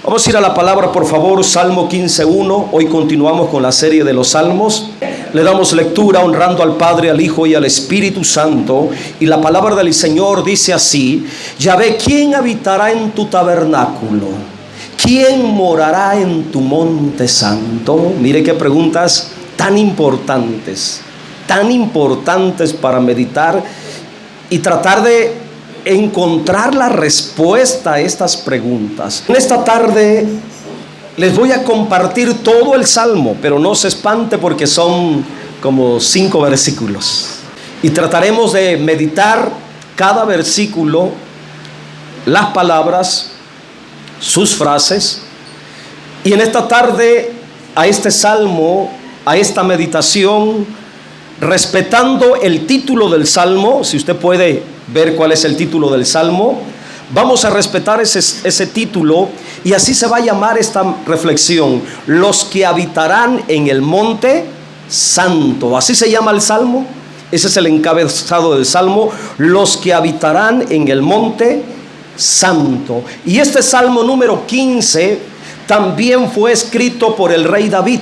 Vamos a ir a la palabra, por favor, Salmo 15:1. Hoy continuamos con la serie de los Salmos. Le damos lectura honrando al Padre, al Hijo y al Espíritu Santo. Y la palabra del Señor dice así: Yahvé, ¿quién habitará en tu tabernáculo? ¿Quién morará en tu monte santo? Mire qué preguntas tan importantes para meditar y tratar de encontrar la respuesta a estas preguntas. En esta tarde les voy a compartir todo el Salmo, pero no se espante porque son como 5 versículos. Y trataremos de meditar cada versículo, las palabras, sus frases. Y en esta tarde, a este Salmo, a esta meditación, respetando el título del Salmo, si usted puede ver cuál es el título del Salmo, vamos a respetar ese título, y así se va a llamar esta reflexión: los que habitarán en el monte santo. Así se llama el Salmo. Ese es el encabezado del Salmo: los que habitarán en el monte santo. Y este Salmo número 15 también fue escrito por el rey David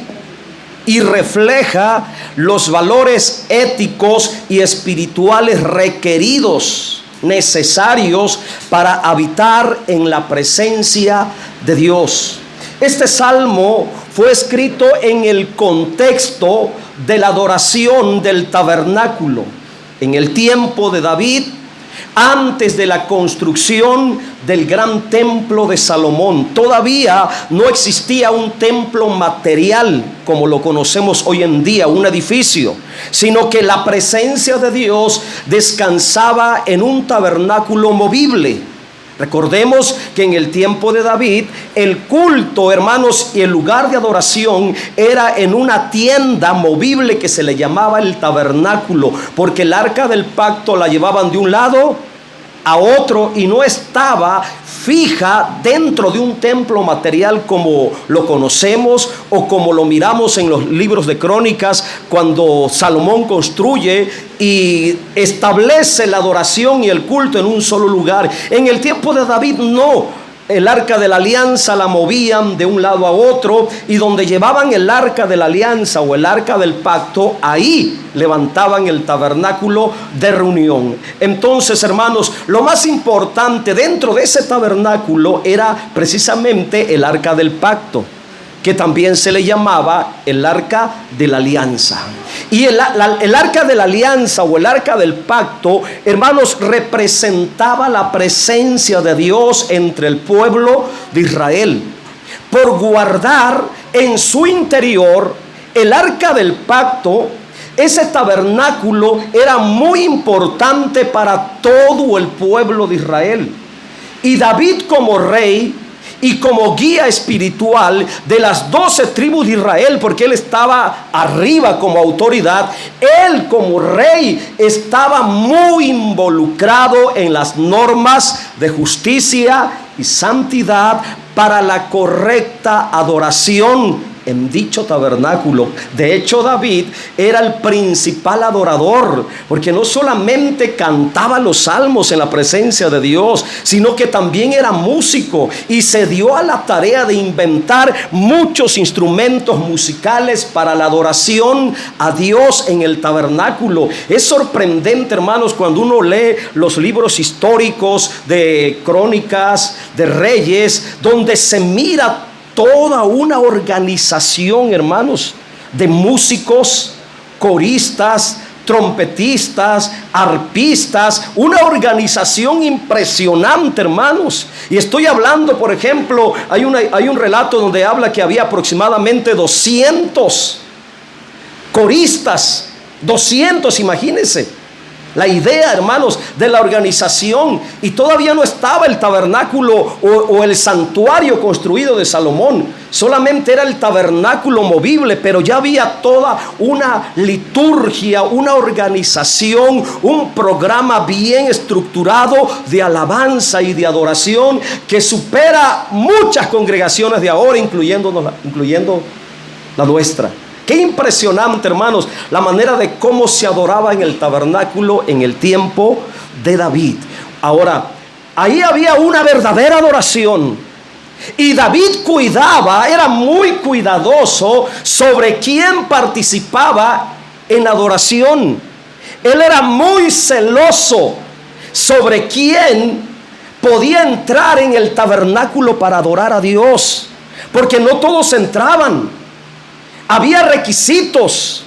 y refleja los valores éticos y espirituales requeridos, necesarios para habitar en la presencia de Dios. Este salmo fue escrito en el contexto de la adoración del tabernáculo en el tiempo de David, antes de la construcción del gran templo de Salomón. Todavía no existía un templo material como lo conocemos hoy en día, un edificio, sino que la presencia de Dios descansaba en un tabernáculo movible. Recordemos que en el tiempo de David, el culto, hermanos, y el lugar de adoración era en una tienda movible que se le llamaba el tabernáculo, porque el arca del pacto la llevaban de un lado a otro y no estaba fija dentro de un templo material como lo conocemos o como lo miramos en los libros de Crónicas, cuando Salomón construye y establece la adoración y el culto en un solo lugar. En el tiempo de David no. El arca de la alianza la movían de un lado a otro, y donde llevaban el arca de la alianza o el arca del pacto, ahí levantaban el tabernáculo de reunión. Entonces, hermanos, lo más importante dentro de ese tabernáculo era precisamente el arca del pacto, que también se le llamaba el arca de la alianza. Y el arca de la alianza o el arca del pacto, hermanos, representaba la presencia de Dios entre el pueblo de Israel. Por guardar en su interior el arca del pacto, ese tabernáculo era muy importante para todo el pueblo de Israel. Y David, como rey y como guía espiritual de las 12 tribus de Israel, porque él estaba arriba como autoridad, él como rey estaba muy involucrado en las normas de justicia y santidad para la correcta adoración en dicho tabernáculo. De hecho, David era el principal adorador, porque no solamente cantaba los salmos en la presencia de Dios, sino que también era músico y se dio a la tarea de inventar muchos instrumentos musicales para la adoración a Dios en el tabernáculo. Es sorprendente, hermanos, cuando uno lee los libros históricos de Crónicas, de Reyes, donde se mira toda una organización, hermanos, de músicos, coristas, trompetistas, arpistas, una organización impresionante, hermanos. Y estoy hablando, por ejemplo, hay un relato donde habla que había aproximadamente 200 coristas, 200, imagínense. La idea, hermanos, de la organización, y todavía no estaba el tabernáculo o el santuario construido de Salomón. Solamente era el tabernáculo movible, pero ya había toda una liturgia, una organización, un programa bien estructurado de alabanza y de adoración que supera muchas congregaciones de ahora, incluyendo la nuestra. Qué impresionante, hermanos, la manera de cómo se adoraba en el tabernáculo en el tiempo de David. Ahora, ahí había una verdadera adoración Y David era muy cuidadoso sobre quién participaba en adoración. Él era muy celoso sobre quién podía entrar en el tabernáculo para adorar a Dios, porque no todos entraban. Había requisitos,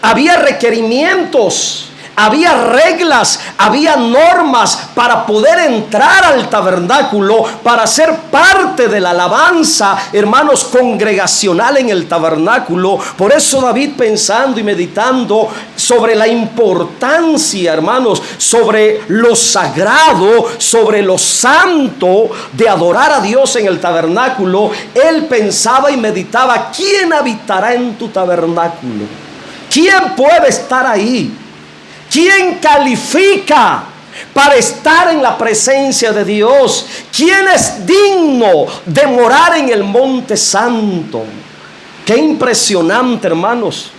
había requerimientos, había reglas, había normas para poder entrar al tabernáculo, para ser parte de la alabanza, hermanos, congregacional en el tabernáculo. Por eso David, pensando y meditando sobre la importancia, hermanos, sobre lo sagrado, sobre lo santo de adorar a Dios en el tabernáculo, él pensaba y meditaba: ¿quién habitará en tu tabernáculo? ¿Quién puede estar ahí? ¿Quién califica para estar en la presencia de Dios? ¿Quién es digno de morar en el monte santo? Qué impresionante, hermanos,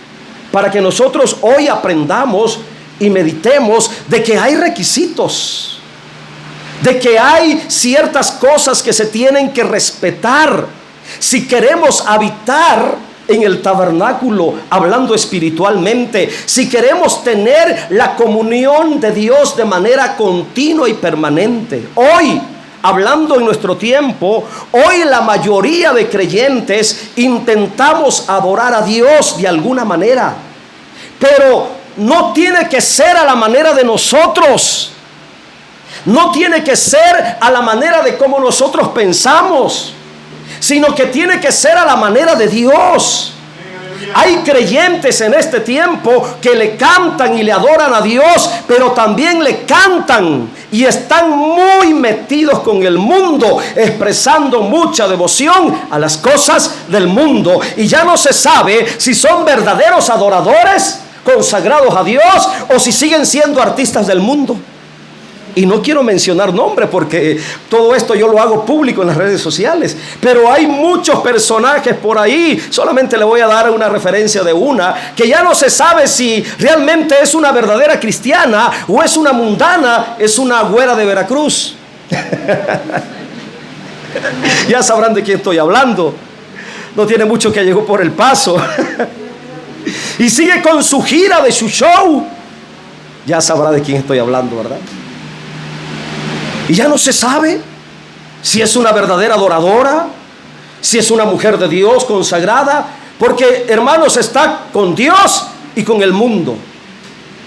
para que nosotros hoy aprendamos y meditemos de que hay requisitos, de que hay ciertas cosas que se tienen que respetar si queremos habitar en el tabernáculo, hablando espiritualmente, si queremos tener la comunión de Dios de manera continua y permanente. Hoy, hablando en nuestro tiempo, hoy la mayoría de creyentes intentamos adorar a Dios de alguna manera, pero no tiene que ser a la manera de nosotros, no tiene que ser a la manera de cómo nosotros pensamos, sino que tiene que ser a la manera de Dios. Hay creyentes en este tiempo que le cantan y le adoran a Dios, pero también le cantan y están muy metidos con el mundo, expresando mucha devoción a las cosas del mundo. Y ya no se sabe si son verdaderos adoradores consagrados a Dios o si siguen siendo artistas del mundo. Y no quiero mencionar nombres porque todo esto yo lo hago público en las redes sociales. Pero hay muchos personajes por ahí. Solamente le voy a dar una referencia de una que ya no se sabe si realmente es una verdadera cristiana o es una mundana, es una güera de Veracruz. Ya sabrán de quién estoy hablando. No tiene mucho que llegó por El Paso. Y sigue con su gira de su show. Ya sabrá de quién estoy hablando, ¿verdad? Y ya no se sabe si es una verdadera adoradora, si es una mujer de Dios consagrada, porque, hermanos, está con Dios y con el mundo.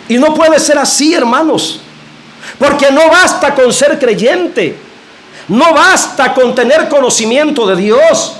Y no puede ser así, hermanos, porque no basta con ser creyente, no basta con tener conocimiento de Dios,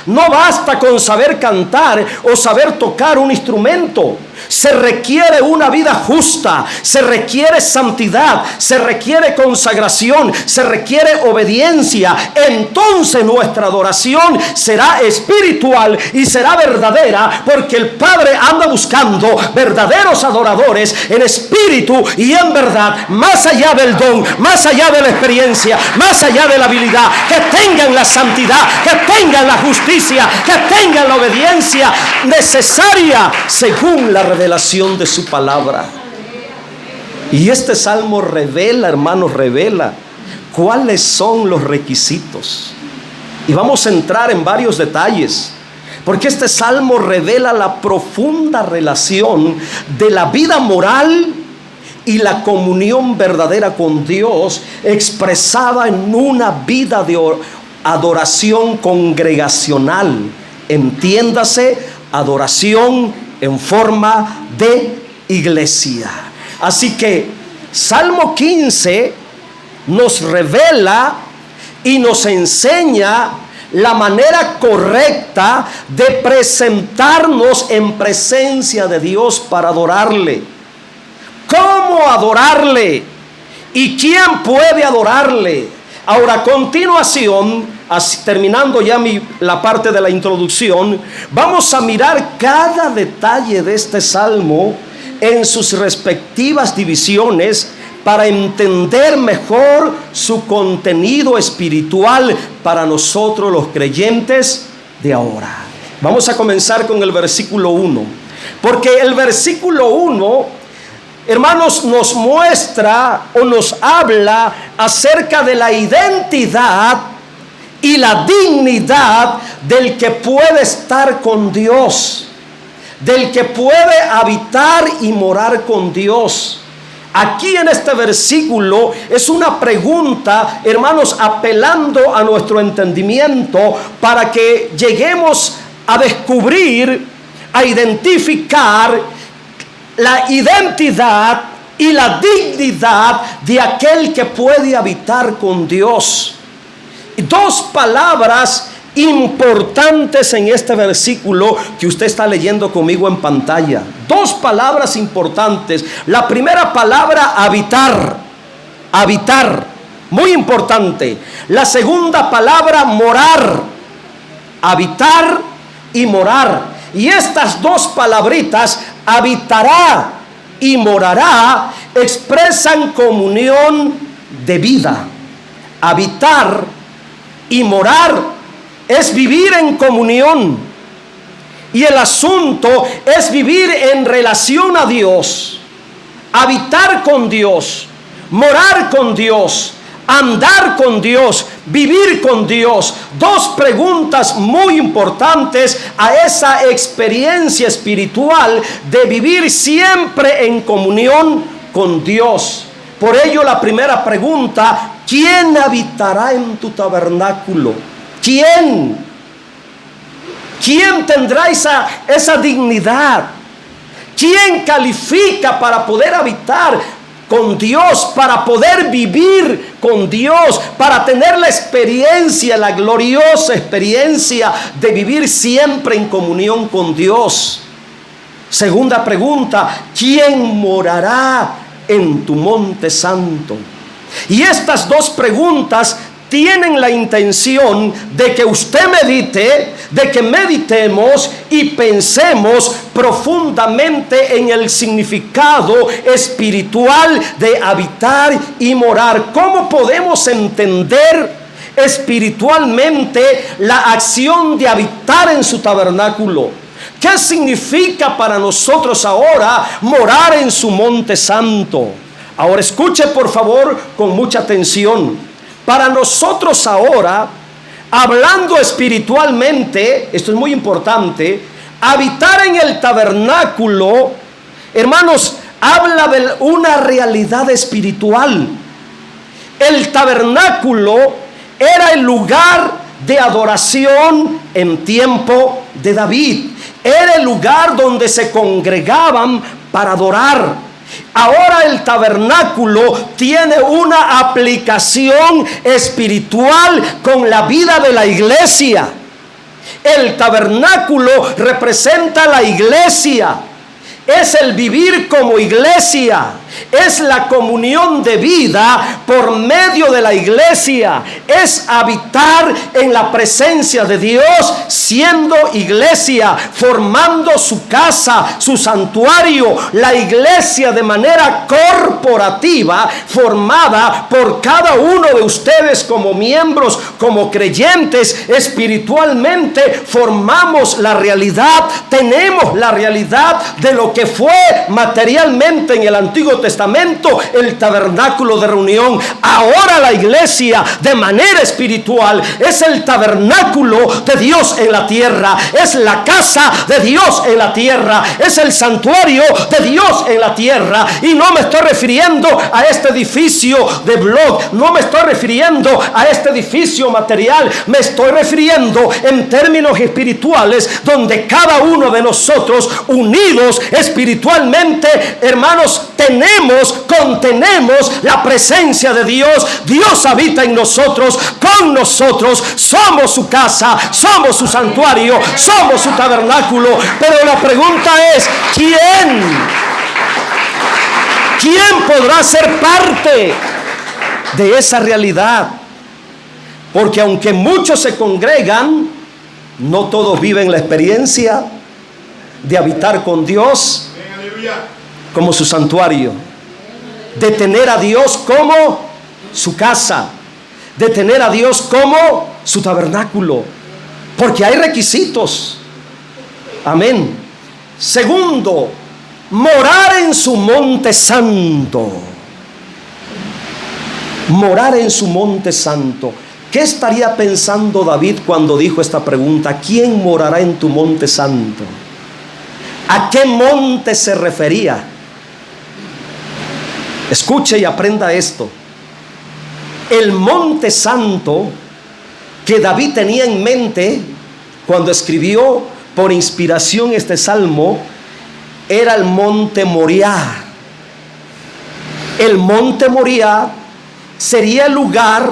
no basta con saber cantar o saber tocar un instrumento. Se requiere una vida justa, se requiere santidad, se requiere consagración, se requiere obediencia. Entonces nuestra adoración será espiritual y será verdadera, porque el Padre anda buscando verdaderos adoradores en espíritu y en verdad, más allá del don, más allá de la experiencia, más allá de la habilidad, que tengan la santidad, que tengan la justicia, que tengan la obediencia necesaria según la revelación de su palabra. Y este salmo revela, hermanos, revela cuáles son los requisitos. Y vamos a entrar en varios detalles, porque este salmo revela la profunda relación de la vida moral y la comunión verdadera con Dios, expresada en una vida de adoración congregacional. Entiéndase, adoración en forma de iglesia. Así que Salmo 15 nos revela y nos enseña la manera correcta de presentarnos en presencia de Dios para adorarle. ¿Cómo adorarle? ¿Y quién puede adorarle? Ahora, a continuación, terminando ya la parte de la introducción, vamos a mirar cada detalle de este salmo en sus respectivas divisiones para entender mejor su contenido espiritual para nosotros los creyentes de ahora. Vamos a comenzar con el versículo 1, porque el versículo 1, hermanos, nos muestra o nos habla acerca de la identidad y la dignidad del que puede estar con Dios, del que puede habitar y morar con Dios. Aquí en este versículo es una pregunta, hermanos, apelando a nuestro entendimiento para que lleguemos a descubrir, a identificar la identidad y la dignidad de aquel que puede habitar con Dios. Dos palabras importantes en este versículo que usted está leyendo conmigo en pantalla. Dos palabras importantes. La primera palabra, habitar. Habitar, muy importante. La segunda palabra, morar. Habitar y morar. Y estas dos palabritas, habitará y morará, expresan comunión de vida. Habitar y morar es vivir en comunión. Y el asunto es vivir en relación a Dios. Habitar con Dios, morar con Dios, andar con Dios, vivir con Dios. Dos preguntas muy importantes a esa experiencia espiritual de vivir siempre en comunión con Dios. Por ello la primera pregunta: ¿quién habitará en tu tabernáculo? ¿Quién? ¿Quién tendrá esa dignidad? ¿Quién califica para poder habitar con Dios, para poder vivir con Dios, para tener la experiencia, la gloriosa experiencia de vivir siempre en comunión con Dios? Segunda pregunta: ¿quién morará en tu monte santo? Y estas dos preguntas tienen la intención de que usted medite, de que meditemos y pensemos profundamente en el significado espiritual de habitar y morar. ¿Cómo podemos entender espiritualmente la acción de habitar en su tabernáculo? ¿Qué significa para nosotros ahora morar en su monte santo? Ahora escuche por favor con mucha atención. Para nosotros ahora, hablando espiritualmente, esto es muy importante, habitar en el tabernáculo, hermanos, habla de una realidad espiritual. El tabernáculo era el lugar de adoración en tiempo de David. Era el lugar donde se congregaban para adorar. Ahora el tabernáculo tiene una aplicación espiritual con la vida de la iglesia. El tabernáculo representa la iglesia. Es el vivir como iglesia. Es la comunión de vida por medio de la iglesia. Es habitar en la presencia de Dios siendo iglesia, formando su casa, su santuario. La iglesia de manera corporativa, formada por cada uno de ustedes como miembros, como creyentes, espiritualmente formamos la realidad, tenemos la realidad de lo que fue materialmente en el Antiguo Testamento el tabernáculo de reunión. Ahora la iglesia de manera espiritual es el tabernáculo de Dios en la tierra, es la casa de Dios en la tierra, es el santuario de Dios en la tierra. Y no me estoy refiriendo a este edificio de blog, no me estoy refiriendo a este edificio material, me estoy refiriendo en términos espirituales, donde cada uno de nosotros unidos espiritualmente, hermanos, contenemos la presencia de Dios. Dios habita en nosotros, con nosotros, somos su casa, somos su santuario, somos su tabernáculo. Pero la pregunta es: ¿quién podrá ser parte de esa realidad? Porque aunque muchos se congregan, no todos viven la experiencia de habitar con Dios como su santuario, de tener a Dios como su casa, de tener a Dios como su tabernáculo, porque hay requisitos. Amén. Segundo, morar en su monte santo. Morar en su monte santo. ¿Qué estaría pensando David cuando dijo esta pregunta? ¿Quién morará en tu monte santo? ¿A qué monte se refería? Escuche y aprenda esto. El monte santo que David tenía en mente cuando escribió por inspiración este salmo era el monte Moriah. El monte Moriah sería el lugar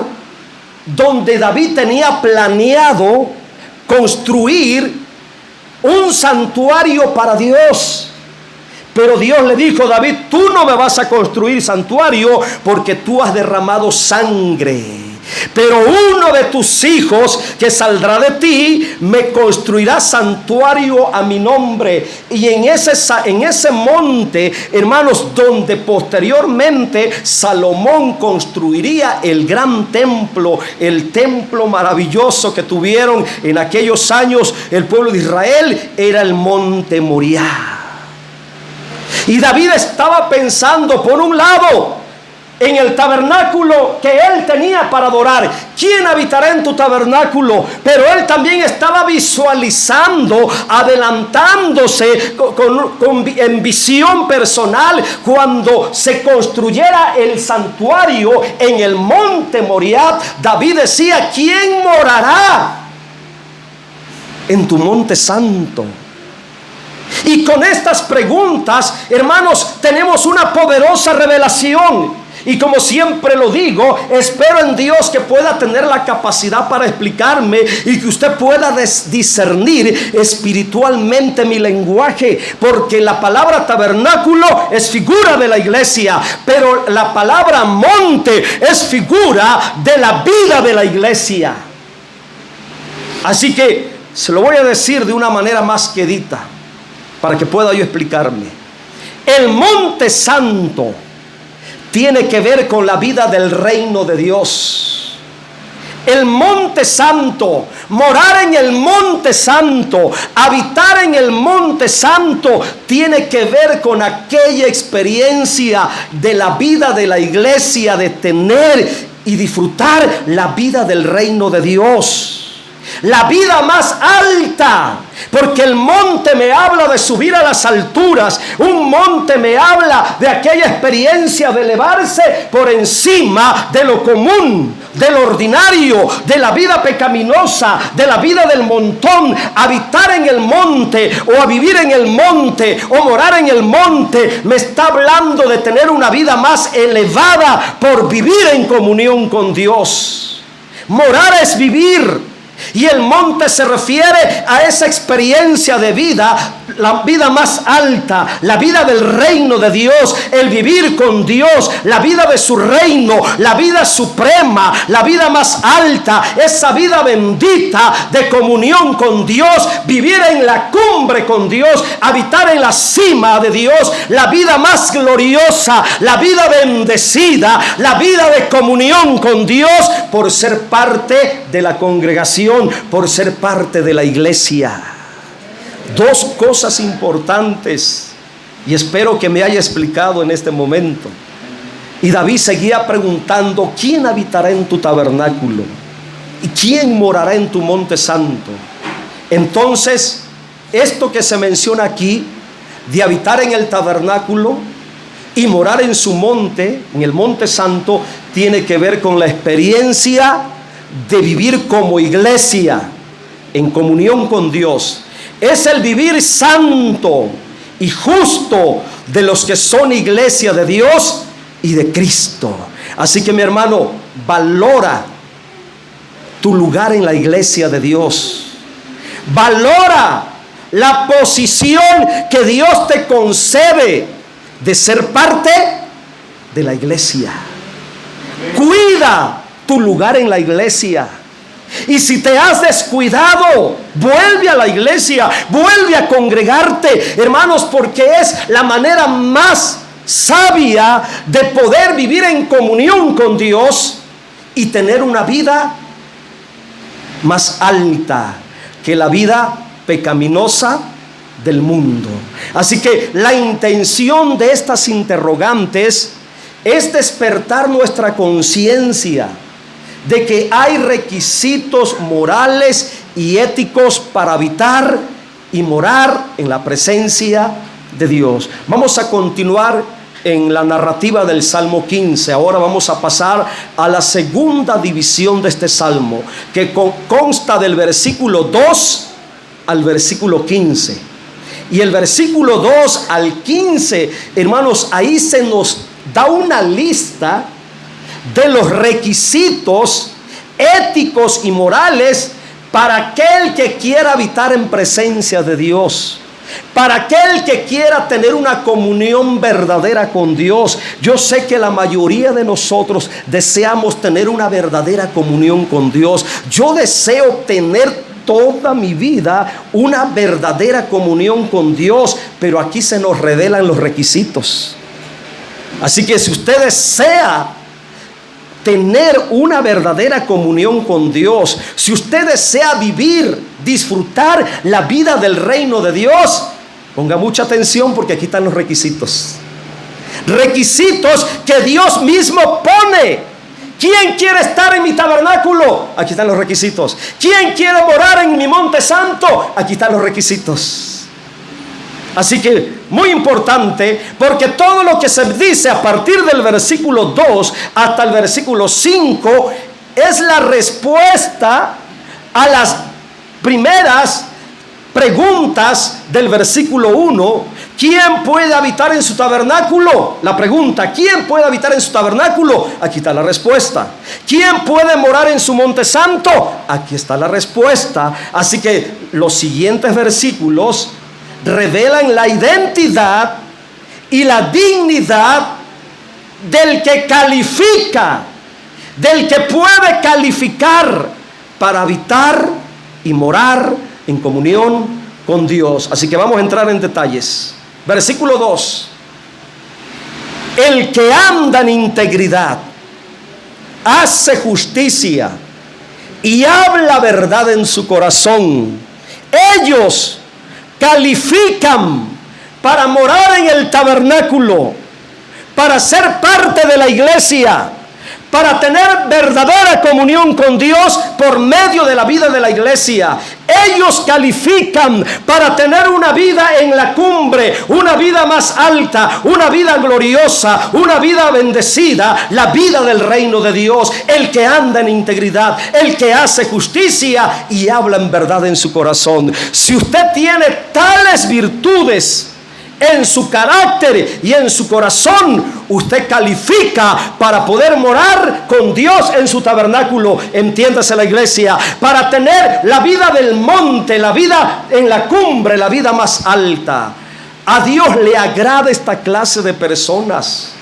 donde David tenía planeado construir un santuario para Dios. Pero Dios le dijo: David, tú no me vas a construir santuario porque tú has derramado sangre. Pero uno de tus hijos que saldrá de ti me construirá santuario a mi nombre. Y en ese monte, hermanos, donde posteriormente Salomón construiría el gran templo, el templo maravilloso que tuvieron en aquellos años el pueblo de Israel, era el monte Moriah. Y David estaba pensando, por un lado, en el tabernáculo que él tenía para adorar. ¿Quién habitará en tu tabernáculo? Pero él también estaba visualizando, adelantándose en visión personal, cuando se construyera el santuario en el monte Moriah. David decía: ¿quién morará en tu monte santo? Y con estas preguntas, hermanos, tenemos una poderosa revelación. Y como siempre lo digo, espero en Dios que pueda tener la capacidad para explicarme y que usted pueda discernir espiritualmente mi lenguaje, porque la palabra tabernáculo es figura de la iglesia, pero la palabra monte es figura de la vida de la iglesia. Así que se lo voy a decir de una manera más quedita, para que pueda yo explicarme. El monte santo tiene que ver con la vida del reino de Dios. El monte santo, morar en el monte santo, habitar en el monte santo, tiene que ver con aquella experiencia de la vida de la iglesia, de tener y disfrutar la vida del reino de Dios. La vida más alta, porque el monte me habla de subir a las alturas. Un monte me habla de aquella experiencia de elevarse por encima de lo común, de lo ordinario, de la vida pecaminosa, de la vida del montón. Habitar en el monte, o a vivir en el monte, o morar en el monte, me está hablando de tener una vida más elevada por vivir en comunión con Dios. Morar es vivir. Y el monte se refiere a esa experiencia de vida, la vida más alta, la vida del reino de Dios, el vivir con Dios, la vida de su reino, la vida suprema, la vida más alta, esa vida bendita de comunión con Dios, vivir en la cumbre con Dios, habitar en la cima de Dios, la vida más gloriosa, la vida bendecida, la vida de comunión con Dios, por ser parte de la congregación, por ser parte de la iglesia. Dos cosas importantes, y espero que me haya explicado en este momento. Y David seguía preguntando: ¿quién habitará en tu tabernáculo? ¿Y quién morará en tu monte santo? Entonces, esto que se menciona aquí, de habitar en el tabernáculo y morar en su monte, en el monte santo, tiene que ver con la experiencia de vivir como iglesia en comunión con Dios. Es el vivir santo y justo de los que son iglesia de Dios y de Cristo. Así que, mi hermano, valora tu lugar en la iglesia de Dios. Valora la posición que Dios te concede de ser parte de la iglesia. Cuida tu lugar en la iglesia. Y si te has descuidado, vuelve a la iglesia, vuelve a congregarte, hermanos, porque es la manera más sabia de poder vivir en comunión con Dios y tener una vida más alta que la vida pecaminosa del mundo. Así que la intención de estas interrogantes es despertar nuestra conciencia de que hay requisitos morales y éticos para habitar y morar en la presencia de Dios. Vamos a continuar en la narrativa del Salmo 15. Ahora vamos a pasar a la segunda división de este salmo, que consta del versículo 2 al versículo 15. Y el versículo 2 al 15, hermanos, ahí se nos da una lista de los requisitos éticos y morales para aquel que quiera habitar en presencia de Dios, para aquel que quiera tener una comunión verdadera con Dios. Yo sé que la mayoría de nosotros deseamos tener una verdadera comunión con Dios. Yo deseo tener toda mi vida una verdadera comunión con Dios, pero aquí se nos revelan los requisitos. Así que si usted desea tener una verdadera comunión con Dios, si usted desea vivir, disfrutar la vida del reino de Dios, ponga mucha atención, porque aquí están los requisitos. Requisitos que Dios mismo pone. ¿Quién quiere estar en mi tabernáculo? Aquí están los requisitos. ¿Quién quiere morar en mi monte santo? Aquí están los requisitos. Así que muy importante, porque todo lo que se dice a partir del versículo 2 hasta el versículo 5 es la respuesta a las primeras preguntas del versículo 1. ¿Quién puede habitar en su tabernáculo? La pregunta, ¿quién puede habitar en su tabernáculo? Aquí está la respuesta. ¿Quién puede morar en su monte santo? Aquí está la respuesta. Así que los siguientes versículos revelan la identidad y la dignidad del que califica, del que puede calificar para habitar y morar en comunión con Dios. Así que vamos a entrar en detalles. Versículo 2. El que anda en integridad, hace justicia y habla verdad en su corazón, ellos califican para morar en el tabernáculo, para ser parte de la iglesia, para tener verdadera comunión con Dios por medio de la vida de la iglesia. Ellos califican para tener una vida en la cumbre, una vida más alta, una vida gloriosa, una vida bendecida, la vida del reino de Dios. El que anda en integridad, el que hace justicia y habla en verdad en su corazón. Si usted tiene tales virtudes en su carácter y en su corazón, usted califica para poder morar con Dios en su tabernáculo. Entiéndase la iglesia, para tener la vida del monte, la vida en la cumbre, la vida más alta. A Dios le agrada esta clase de personas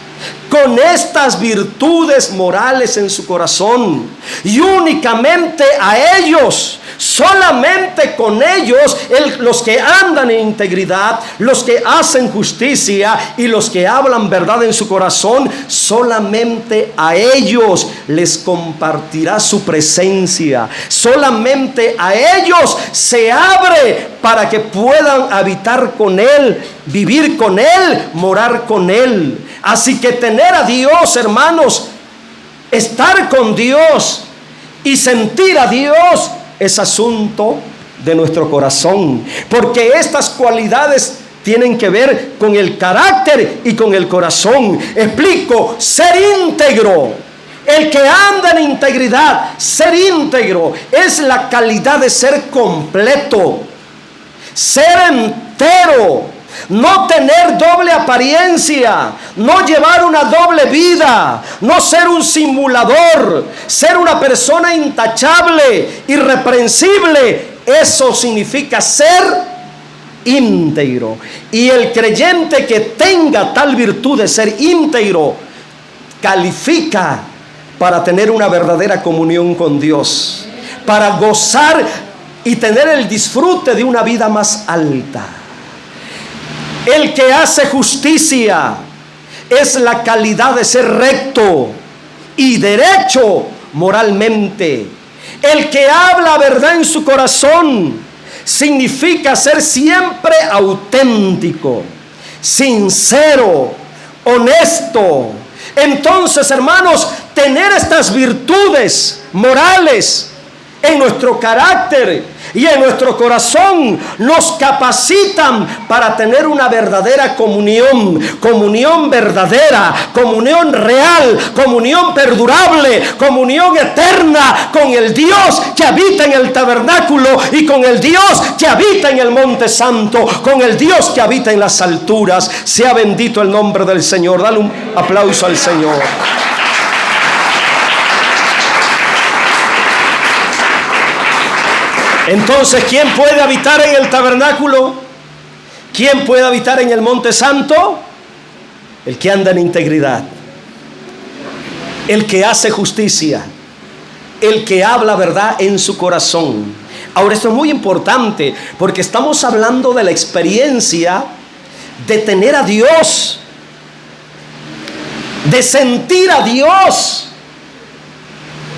con estas virtudes morales en su corazón, y únicamente a ellos, solamente con ellos, los que andan en integridad, los que hacen justicia y los que hablan verdad en su corazón, solamente a ellos les compartirá su presencia. Solamente a ellos se abre para que puedan habitar con Él, vivir con Él, morar con Él. Así que tener a Dios, hermanos, estar con Dios y sentir a Dios es asunto de nuestro corazón, porque estas cualidades tienen que ver con el carácter y con el corazón. Explico: ser íntegro. El que anda en integridad, ser íntegro, es la calidad de ser completo, ser entero. No tener doble apariencia, no llevar una doble vida, no ser un simulador, ser una persona intachable, irreprensible. Eso significa ser íntegro. Y el creyente que tenga tal virtud de ser íntegro, califica para tener una verdadera comunión con Dios, para gozar y tener el disfrute de una vida más alta. El que hace justicia es la calidad de ser recto y derecho moralmente. El que habla verdad en su corazón significa ser siempre auténtico, sincero, honesto. Entonces, hermanos, tener estas virtudes morales en nuestro carácter y en nuestro corazón nos capacitan para tener una verdadera comunión verdadera, comunión real, comunión perdurable, comunión eterna con el Dios que habita en el tabernáculo y con el Dios que habita en el monte santo, con el Dios que habita en las alturas. Sea bendito el nombre del Señor. Dale un aplauso al Señor. Entonces, ¿quién puede habitar en el tabernáculo? ¿Quién puede habitar en el monte santo? El que anda en integridad, el que hace justicia, el que habla verdad en su corazón. Ahora, esto es muy importante porque estamos hablando de la experiencia de tener a Dios, de sentir a Dios.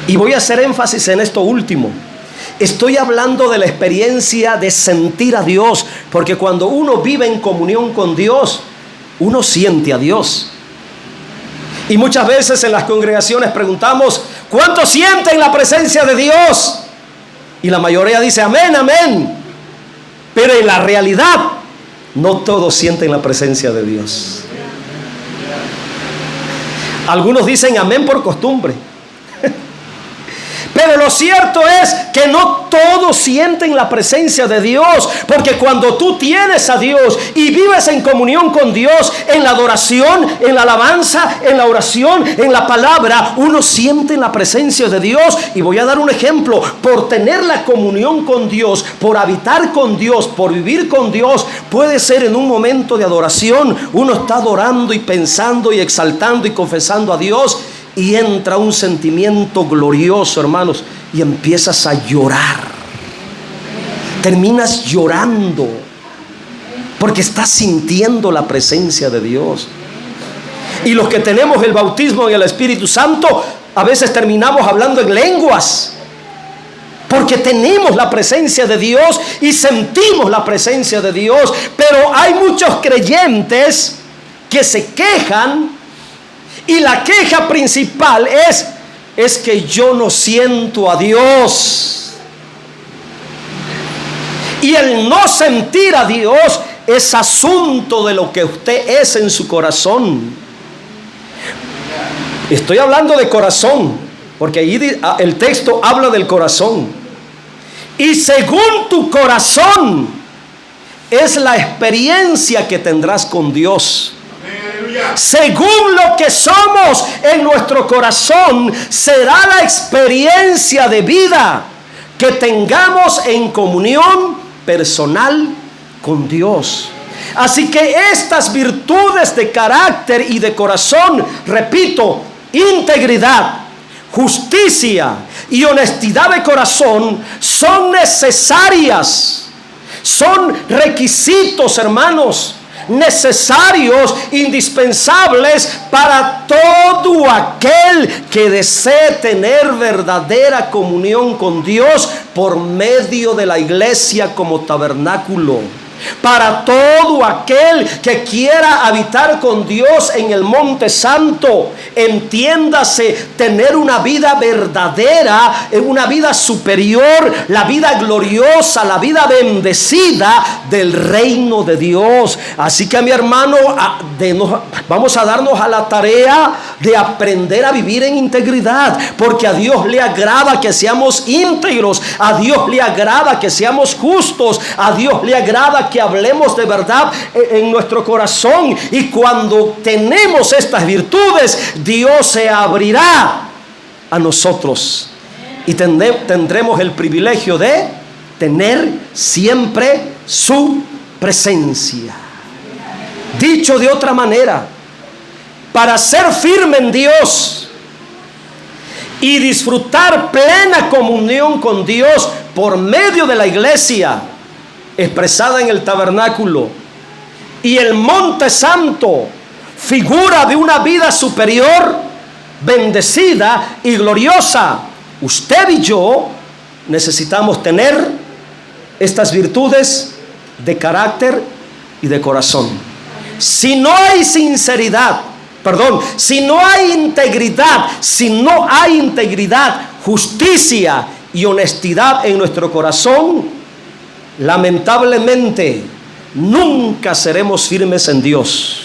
Y voy a hacer énfasis en esto último. Estoy hablando de la experiencia de sentir a Dios, porque cuando uno vive en comunión con Dios, uno siente a Dios. Y muchas veces en las congregaciones preguntamos, ¿cuántos sienten la presencia de Dios? Y la mayoría dice, amén, amén. Pero en la realidad, no todos sienten la presencia de Dios. Algunos dicen amén por costumbre. Pero lo cierto es que no todos sienten la presencia de Dios, porque cuando tú tienes a Dios y vives en comunión con Dios, en la adoración, en la alabanza, en la oración, en la palabra, uno siente la presencia de Dios. Y voy a dar un ejemplo. Por tener la comunión con Dios, por habitar con Dios, por vivir con Dios, puede ser en un momento de adoración, uno está adorando y pensando y exaltando y confesando a Dios, y entra un sentimiento glorioso, hermanos, y empiezas a llorar. Terminas llorando porque estás sintiendo la presencia de Dios. Y los que tenemos el bautismo en el Espíritu Santo, a veces terminamos hablando en lenguas, porque tenemos la presencia de Dios y sentimos la presencia de Dios. Pero hay muchos creyentes que se quejan. Y la queja principal es que yo no siento a Dios. Y el no sentir a Dios es asunto de lo que usted es en su corazón. Estoy hablando de corazón, porque ahí el texto habla del corazón. Y según tu corazón es la experiencia que tendrás con Dios. Según lo que somos en nuestro corazón, será la experiencia de vida que tengamos en comunión personal con Dios. Así que estas virtudes de carácter y de corazón, repito, integridad, justicia y honestidad de corazón, son necesarias, son requisitos, hermanos, necesarios, indispensables para todo aquel que desee tener verdadera comunión con Dios por medio de la iglesia como tabernáculo. Para todo aquel que quiera habitar con Dios en el monte santo, entiéndase, tener una vida verdadera, una vida superior, la vida gloriosa, la vida bendecida del reino de Dios. Así que, mi hermano, vamos a darnos a la tarea de aprender a vivir en integridad, porque a Dios le agrada que seamos íntegros, a Dios le agrada que seamos justos, a Dios le agrada que hablemos de verdad en nuestro corazón. Y cuando tenemos estas virtudes, Dios se abrirá a nosotros y tendremos el privilegio de tener siempre su presencia. Dicho de otra manera, para ser firme en Dios y disfrutar plena comunión con Dios por medio de la iglesia expresada en el tabernáculo y el monte santo, figura de una vida superior, bendecida y gloriosa, usted y yo necesitamos tener estas virtudes de carácter y de corazón. Si no hay sinceridad si no hay integridad, justicia y honestidad en nuestro corazón, lamentablemente nunca seremos firmes en Dios.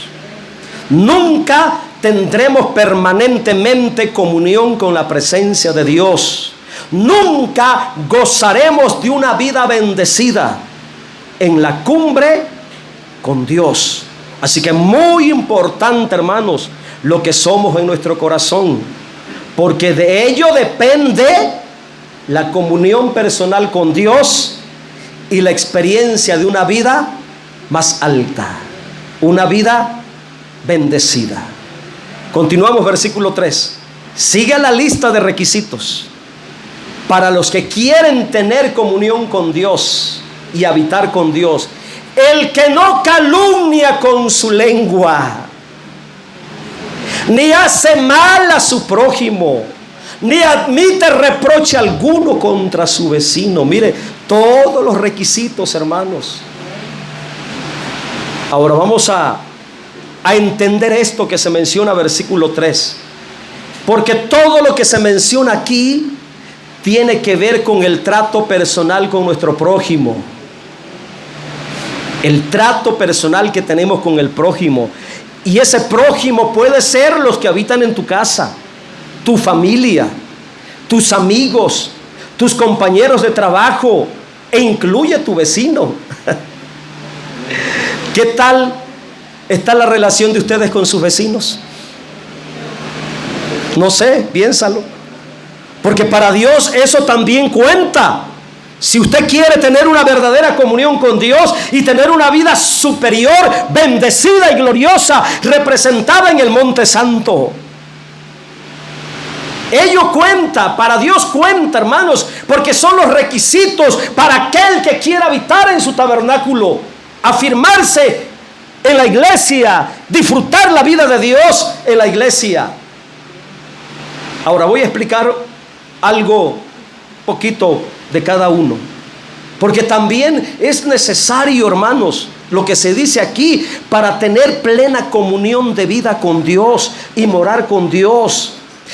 Nunca tendremos permanentemente comunión con la presencia de Dios. Nunca gozaremos de una vida bendecida en la cumbre con Dios. Así que es muy importante, hermanos, lo que somos en nuestro corazón, porque de ello depende la comunión personal con Dios y la experiencia de una vida más alta, una vida bendecida. Continuamos, versículo 3. Sigue la lista de requisitos para los que quieren tener comunión con Dios y habitar con Dios. El que no calumnia con su lengua, ni hace mal a su prójimo, ni admite reproche alguno contra su vecino. Mire, todos los requisitos, hermanos. Ahora vamos a entender esto que se menciona versículo 3, porque todo lo que se menciona aquí tiene que ver con el trato personal con nuestro prójimo. El trato personal que tenemos con el prójimo. Y ese prójimo puede ser los que habitan en tu casa, tu familia, tus amigos, tus compañeros de trabajo, e incluye tu vecino. ¿Qué tal está la relación de ustedes con sus vecinos? No sé, piénsalo. Porque para Dios eso también cuenta. Si usted quiere tener una verdadera comunión con Dios y tener una vida superior, bendecida y gloriosa, representada en el Monte Santo, ello cuenta, para Dios cuenta, hermanos, porque son los requisitos para aquel que quiera habitar en su tabernáculo, afirmarse en la iglesia, disfrutar la vida de Dios en la iglesia. Ahora voy a explicar algo poquito de cada uno, porque también es necesario, hermanos, lo que se dice aquí para tener plena comunión de vida con Dios y morar con Dios.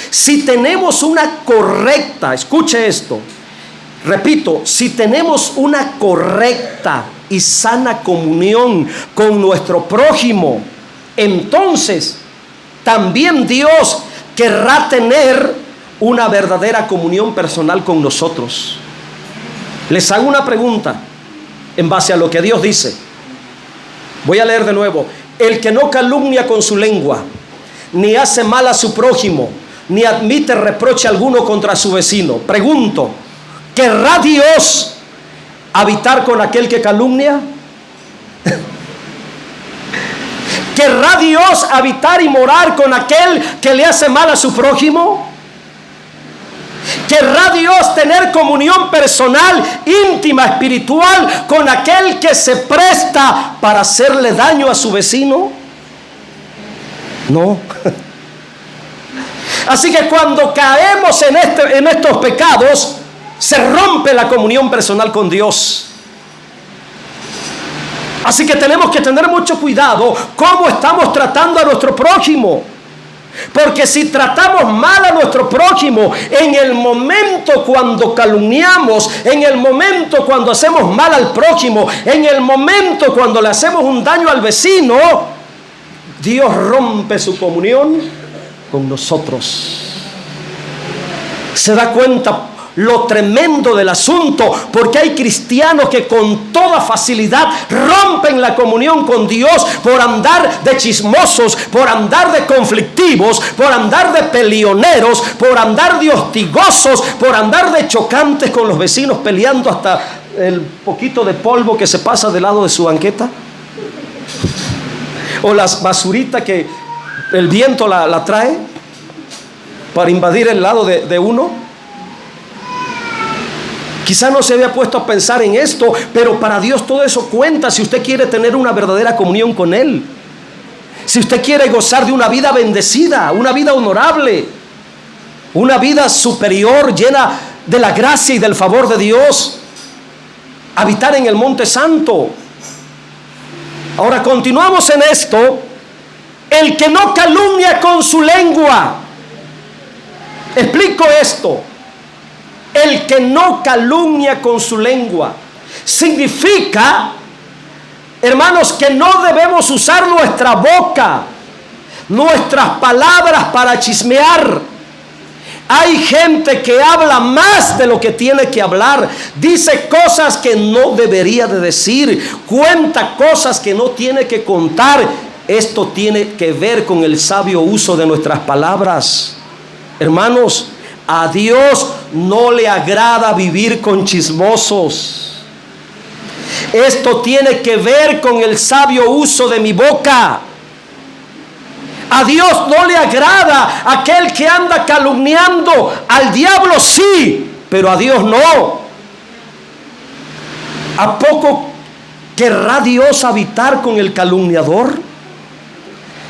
Si tenemos una correcta, escuche esto, repito, si tenemos una correcta y sana comunión con nuestro prójimo, entonces también Dios querrá tener una verdadera comunión personal con nosotros. Les hago una pregunta en base a lo que Dios dice. Voy a leer de nuevo. El que no calumnia con su lengua, ni hace mal a su prójimo, ni admite reproche alguno contra su vecino. Pregunto, ¿querrá Dios habitar con aquel que calumnia? ¿Querrá Dios habitar y morar con aquel que le hace mal a su prójimo? ¿Querrá Dios tener comunión personal, íntima, espiritual con aquel que se presta para hacerle daño a su vecino? No. Así que cuando caemos en estos pecados, se rompe la comunión personal con Dios. Así que tenemos que tener mucho cuidado cómo estamos tratando a nuestro prójimo. Porque si tratamos mal a nuestro prójimo, en el momento cuando calumniamos, en el momento cuando hacemos mal al prójimo, en el momento cuando le hacemos un daño al vecino, Dios rompe su comunión con nosotros. ¿Se da cuenta lo tremendo del asunto? Porque hay cristianos que con toda facilidad rompen la comunión con Dios por andar de chismosos, por andar de conflictivos, por andar de peleoneros, por andar de hostigosos, por andar de chocantes con los vecinos, peleando hasta el poquito de polvo que se pasa del lado de su banqueta, o las basuritas que el viento la trae para invadir el lado de uno. Quizá no se había puesto a pensar en esto, pero para Dios todo eso cuenta si usted quiere tener una verdadera comunión con Él. Si usted quiere gozar de una vida bendecida, una vida honorable, una vida superior, llena de la gracia y del favor de Dios, habitar en el Monte Santo. Ahora continuamos en esto, El que no calumnia con su lengua. Explico esto. El que no calumnia con su lengua significa, hermanos, que no debemos usar nuestra boca, nuestras palabras para chismear. Hay gente que habla más de lo que tiene que hablar, dice cosas que no debería de decir, cuenta cosas que no tiene que contar. Esto tiene que ver con el sabio uso de nuestras palabras. Hermanos, a Dios no le agrada vivir con chismosos. Esto tiene que ver con el sabio uso de mi boca. A Dios no le agrada aquel que anda calumniando. Al diablo sí, pero a Dios no. ¿A poco querrá Dios habitar con el calumniador?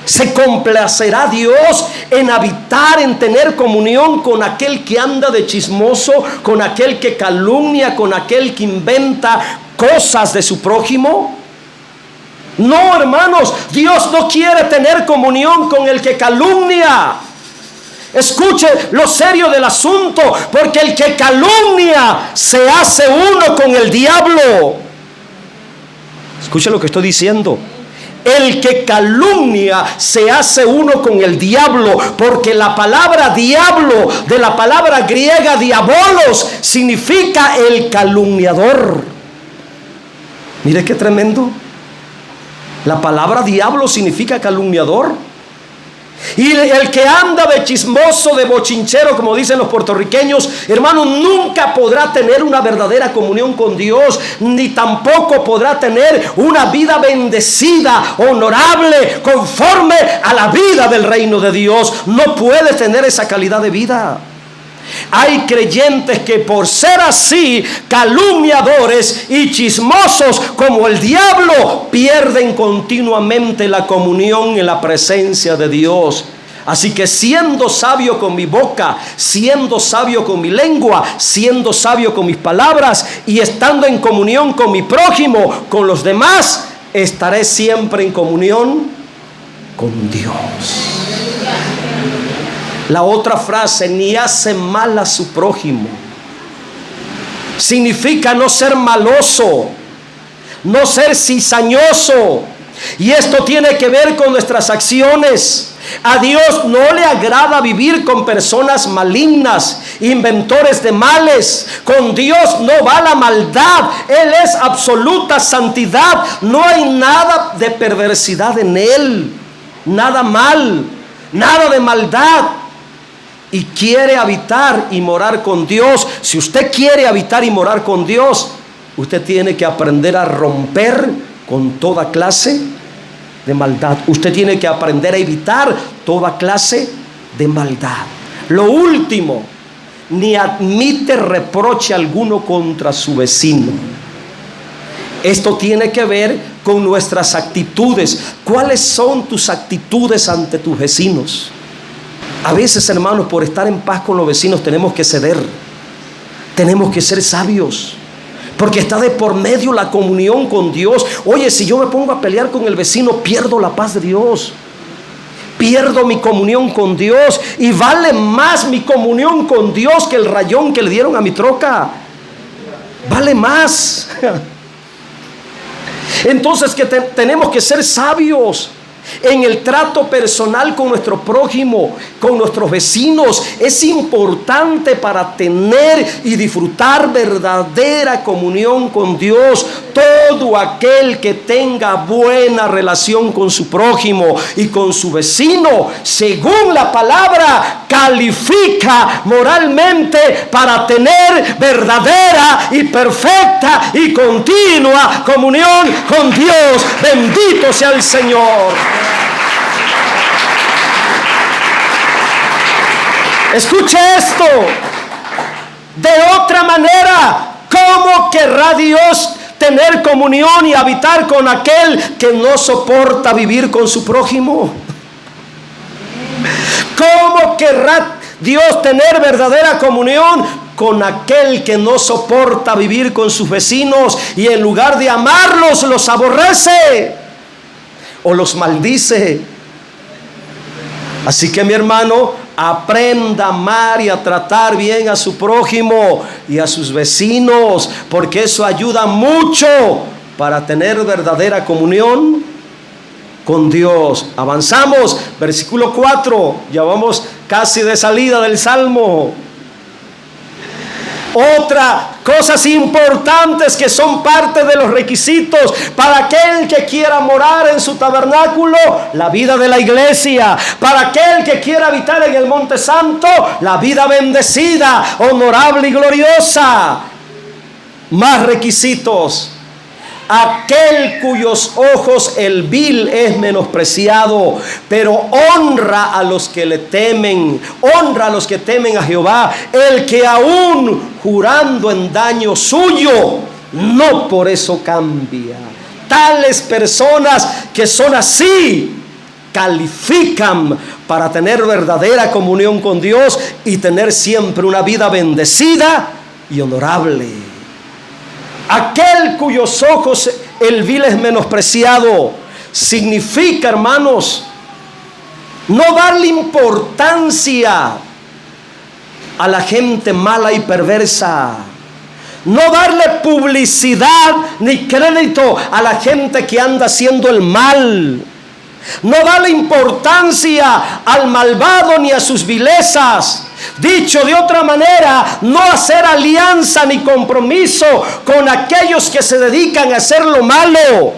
¿Se complacerá Dios en habitar, en tener comunión con aquel que anda de chismoso, con aquel que calumnia, con aquel que inventa cosas de su prójimo? No, hermanos, Dios no quiere tener comunión con el que calumnia. Escuche lo serio del asunto, porque el que calumnia se hace uno con el diablo. Escuche lo que estoy diciendo. El que calumnia se hace uno con el diablo, porque la palabra diablo, de la palabra griega diabolos, significa el calumniador. Mire qué tremendo. La palabra diablo significa calumniador. Y el que anda de chismoso, de bochinchero, como dicen los puertorriqueños, hermano, nunca podrá tener una verdadera comunión con Dios, ni tampoco podrá tener una vida bendecida, honorable, conforme a la vida del reino de Dios. No puede tener esa calidad de vida. Hay creyentes que por ser así, calumniadores y chismosos como el diablo, pierden continuamente la comunión en la presencia de Dios. Así que siendo sabio con mi boca, siendo sabio con mi lengua, siendo sabio con mis palabras y estando en comunión con mi prójimo, con los demás, estaré siempre en comunión con Dios. La otra frase, ni hace mal a su prójimo, significa no ser maloso, no ser cizañoso. Y esto tiene que ver con nuestras acciones. A Dios no le agrada vivir con personas malignas, inventores de males. Con Dios no va la maldad. Él es absoluta santidad. No hay nada de perversidad en Él, nada mal, nada de maldad. Y quiere habitar y morar con Dios. Si usted quiere habitar y morar con Dios, usted tiene que aprender a romper con toda clase de maldad. Usted tiene que aprender a evitar toda clase de maldad. Lo último, ni admite reproche alguno contra su vecino. Esto tiene que ver con nuestras actitudes. ¿Cuáles son tus actitudes ante tus vecinos? A veces, hermanos, por estar en paz con los vecinos tenemos que ceder. Tenemos que ser sabios, porque está de por medio la comunión con Dios. Oye, si yo me pongo a pelear con el vecino, pierdo la paz de Dios, pierdo mi comunión con Dios. Y vale más mi comunión con Dios que el rayón que le dieron a mi troca. Vale más. Entonces que tenemos que ser sabios en el trato personal con nuestro prójimo, con nuestros vecinos. Es importante para tener y disfrutar verdadera comunión con Dios. Todo aquel que tenga buena relación con su prójimo y con su vecino, según la palabra, califica moralmente para tener verdadera y perfecta y continua comunión con Dios. Bendito sea el Señor. Escuche esto. De otra manera, ¿cómo querrá Dios tener comunión y habitar con aquel que no soporta vivir con su prójimo? ¿Cómo querrá Dios tener verdadera comunión con aquel que no soporta vivir con sus vecinos y en lugar de amarlos los aborrece o los maldice? Así que mi hermano, aprenda a amar y a tratar bien a su prójimo y a sus vecinos, porque eso ayuda mucho para tener verdadera comunión con Dios. Avanzamos, versículo 4, ya vamos casi de salida del Salmo. Otra, cosas importantes que son parte de los requisitos para aquel que quiera morar en su tabernáculo, la vida de la iglesia. Para aquel que quiera habitar en el Monte Santo, la vida bendecida, honorable y gloriosa. Más requisitos. Aquel cuyos ojos el vil es menospreciado, pero honra a los que le temen, honra a los que temen a Jehová. El que aún jurando en daño suyo, no por eso cambia. Tales personas que son así, califican para tener verdadera comunión con Dios y tener siempre una vida bendecida y honorable. Aquel cuyos ojos el vil es menospreciado, significa, hermanos, no darle importancia a la gente mala y perversa, no darle publicidad ni crédito a la gente que anda haciendo el mal, no darle importancia al malvado ni a sus vilezas. Dicho de otra manera, no hacer alianza ni compromiso con aquellos que se dedican a hacer lo malo.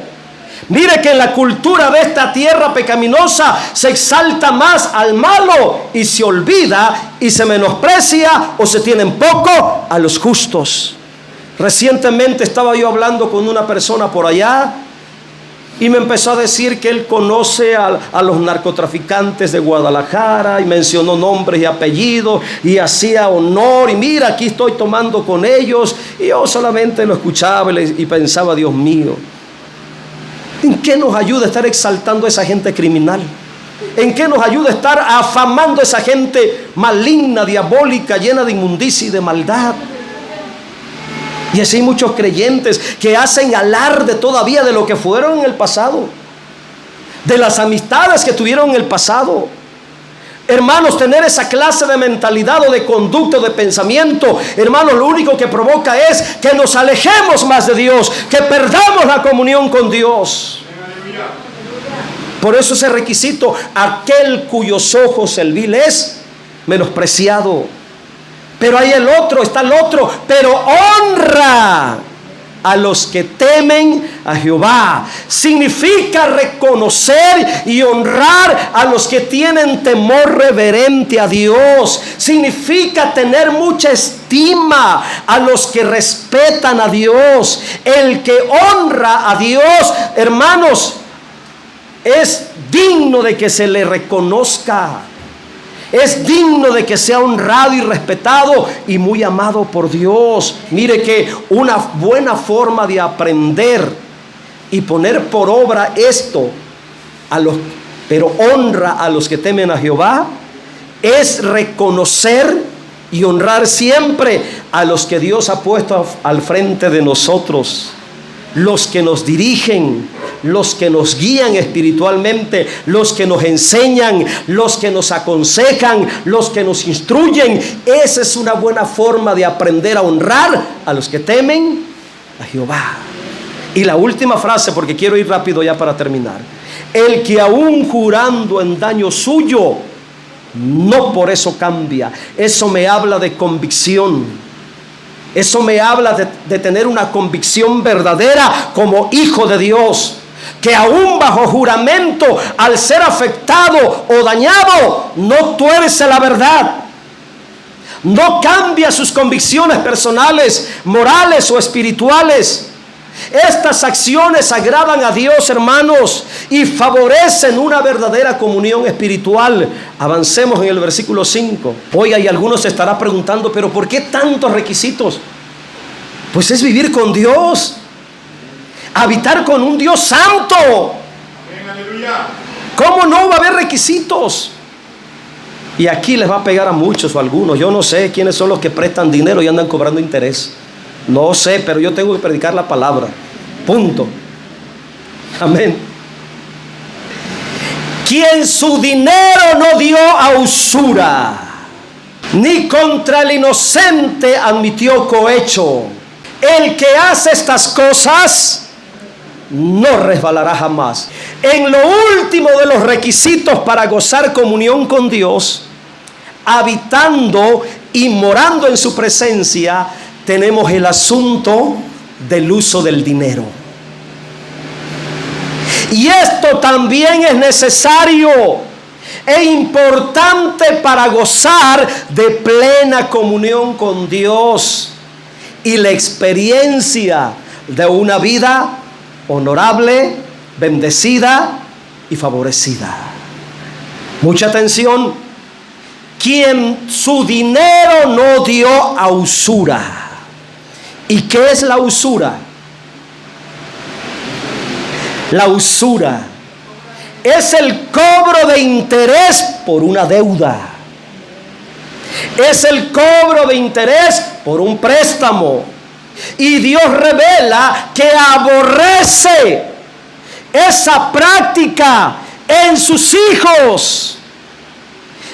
Mire que en la cultura de esta tierra pecaminosa se exalta más al malo y se olvida y se menosprecia o se tiene en poco a los justos. Recientemente estaba yo hablando con una persona por allá y me empezó a decir que él conoce a los narcotraficantes de Guadalajara y mencionó nombres y apellidos y hacía honor. Y mira, aquí estoy tomando con ellos. Y yo solamente lo escuchaba y pensaba, Dios mío, ¿en qué nos ayuda estar exaltando a esa gente criminal? ¿En qué nos ayuda estar afamando a esa gente maligna, diabólica, llena de inmundicia y de maldad? Y así hay muchos creyentes que hacen alarde todavía de lo que fueron en el pasado, de las amistades que tuvieron en el pasado. Hermanos, tener esa clase de mentalidad o de conducta, de pensamiento, hermanos, lo único que provoca es que nos alejemos más de Dios, que perdamos la comunión con Dios. Por eso ese requisito, aquel cuyos ojos el vil es menospreciado. Pero hay está el otro, pero honra a los que temen a Jehová. Significa reconocer y honrar a los que tienen temor reverente a Dios. Significa tener mucha estima a los que respetan a Dios. El que honra a Dios, hermanos, es digno de que se le reconozca. Es digno de que sea honrado y respetado y muy amado por Dios. Mire que una buena forma de aprender y poner por obra esto, pero honra a los que temen a Jehová, es reconocer y honrar siempre a los que Dios ha puesto al frente de nosotros, los que nos dirigen, los que nos guían espiritualmente, los que nos enseñan, los que nos aconsejan, los que nos instruyen. Esa es una buena forma de aprender a honrar a los que temen a Jehová. Y la última frase, porque quiero ir rápido ya para terminar. El que aún jurando en daño suyo, no por eso cambia. Eso me habla de convicción. Eso me habla de tener una convicción verdadera como hijo de Dios, que aún bajo juramento, al ser afectado o dañado, no tuerce la verdad, no cambia sus convicciones personales, morales o espirituales. Estas acciones agradan a Dios, hermanos, y favorecen una verdadera comunión espiritual. Avancemos en el versículo 5. Oiga, y algunos se estará preguntando, pero ¿por qué tantos requisitos? Pues es vivir con Dios, habitar con un Dios santo. ¿Cómo no va a haber requisitos? Y aquí les va a pegar a muchos o a algunos. Yo no sé quiénes son los que prestan dinero y andan cobrando interés. No sé, pero yo tengo que predicar la palabra. Punto. Amén. quien su dinero no dio a usura, ni contra el inocente admitió cohecho. El que hace estas cosas no resbalará jamás. En lo último de los requisitos para gozar comunión con Dios, habitando y morando en su presencia, tenemos el asunto del uso del dinero. Y esto también es necesario e importante para gozar de plena comunión con Dios y la experiencia de una vida honorable, bendecida y favorecida. Mucha atención. Quien su dinero no dio a usura. ¿Y qué es la usura? La usura es el cobro de interés por una deuda. Es el cobro de interés por un préstamo. Y Dios revela que aborrece esa práctica en sus hijos,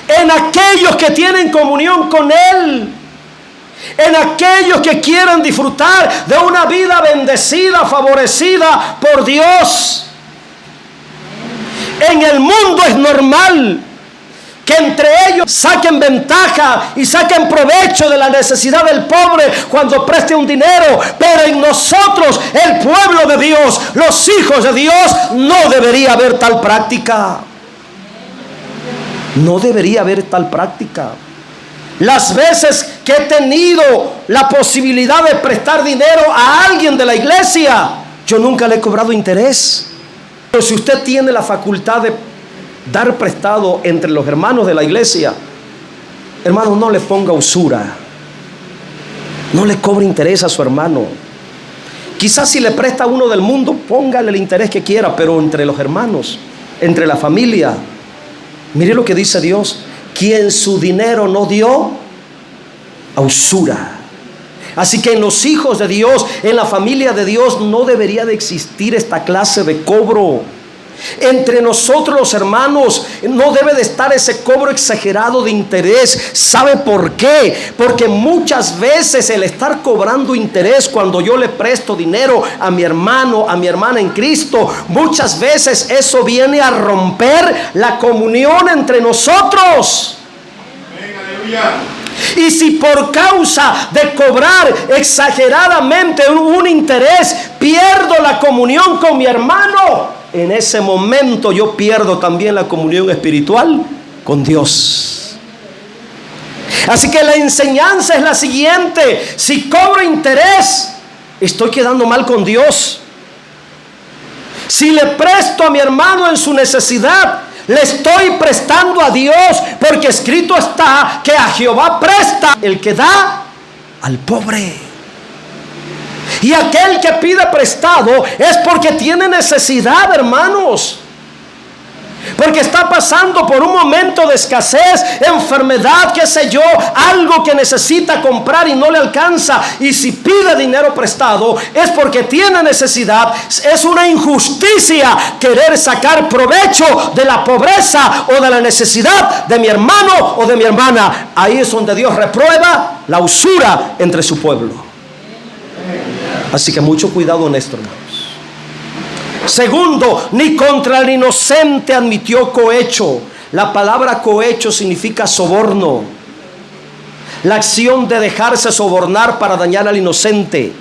en aquellos que tienen comunión con Él, en aquellos que quieren disfrutar de una vida bendecida, favorecida por Dios. En el mundo es normal que entre ellos saquen ventaja y saquen provecho de la necesidad del pobre cuando preste un dinero. Pero en nosotros, el pueblo de Dios, los hijos de Dios, no debería haber tal práctica. No debería haber tal práctica. Las veces que he tenido la posibilidad de prestar dinero a alguien de la iglesia, yo nunca le he cobrado interés. Pero si usted tiene la facultad de dar prestado entre los hermanos de la iglesia, hermano, no le ponga usura. No le cobre interés a su hermano. Quizás si le presta a uno del mundo, póngale el interés que quiera, pero entre los hermanos, entre la familia. Mire lo que dice Dios: quien su dinero no dio a usura. Así que en los hijos de Dios, en la familia de Dios, no debería de existir esta clase de cobro. Entre nosotros los hermanos no debe de estar ese cobro exagerado de interés. ¿Sabe por qué? Porque muchas veces el estar cobrando interés cuando yo le presto dinero a mi hermano, a mi hermana en Cristo, muchas veces eso viene a romper la comunión entre nosotros. Y si por causa de cobrar exageradamente un interés pierdo la comunión con mi hermano, en ese momento yo pierdo también la comunión espiritual con Dios. Así que la enseñanza es la siguiente: si cobro interés, estoy quedando mal con Dios. Si le presto a mi hermano en su necesidad, le estoy prestando a Dios, porque escrito está que a Jehová presta el que da al pobre. Y aquel que pide prestado es porque tiene necesidad, hermanos. Porque está pasando por un momento de escasez, enfermedad, qué sé yo, algo que necesita comprar y no le alcanza. Y si pide dinero prestado es porque tiene necesidad. Es una injusticia querer sacar provecho de la pobreza o de la necesidad de mi hermano o de mi hermana. Ahí es donde Dios reprueba la usura entre su pueblo. Así que mucho cuidado en esto, hermanos. Segundo, ni contra el inocente admitió cohecho. La palabra cohecho significa soborno. La acción de dejarse sobornar para dañar al inocente.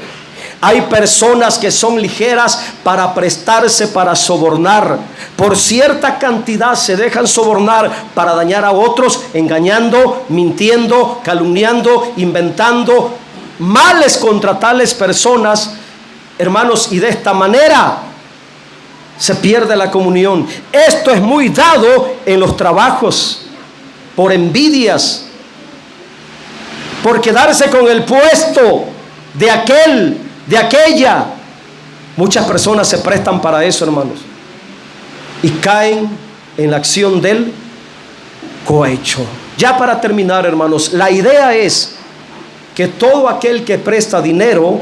Hay personas que son ligeras para prestarse para sobornar. Por cierta cantidad se dejan sobornar para dañar a otros, engañando, mintiendo, calumniando, inventando males contra tales personas, hermanos, y de esta manera se pierde la comunión. Esto es muy dado en los trabajos, por envidias, por quedarse con el puesto de aquel, de aquella. Muchas personas se prestan para eso, hermanos, y caen en la acción del cohecho. Ya para terminar, hermanos, la idea es que todo aquel que presta dinero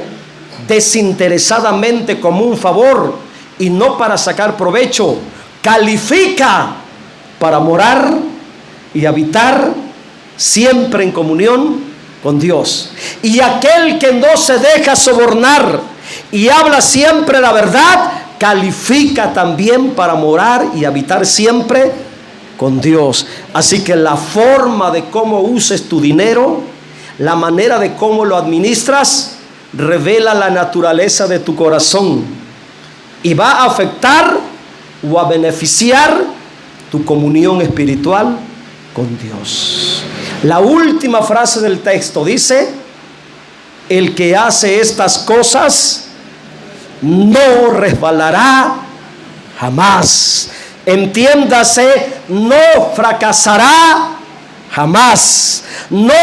desinteresadamente como un favor y no para sacar provecho, califica para morar y habitar siempre en comunión con Dios. Y aquel que no se deja sobornar y habla siempre la verdad, califica también para morar y habitar siempre con Dios. Así que la forma de cómo uses tu dinero, la manera de cómo lo administras, revela la naturaleza de tu corazón y va a afectar o a beneficiar tu comunión espiritual con Dios. La última frase del texto dice: el que hace estas cosas no resbalará jamás. Entiéndase, no fracasará jamás. No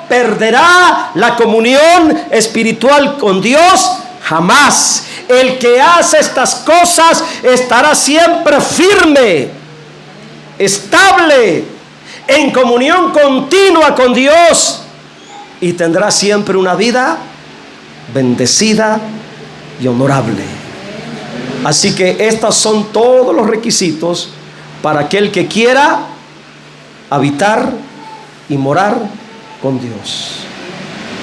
perderá la comunión espiritual con Dios jamás. El que hace estas cosas estará siempre firme, estable, en comunión continua con Dios, y tendrá siempre una vida bendecida y honorable. Así que estos son todos los requisitos para aquel que quiera habitar y morar con Dios.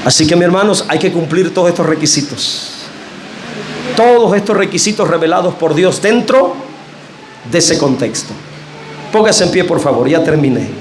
Así que, mis hermanos, hay que cumplir todos estos requisitos. Todos estos requisitos revelados por Dios dentro de ese contexto. Póngase en pie, por favor, ya terminé.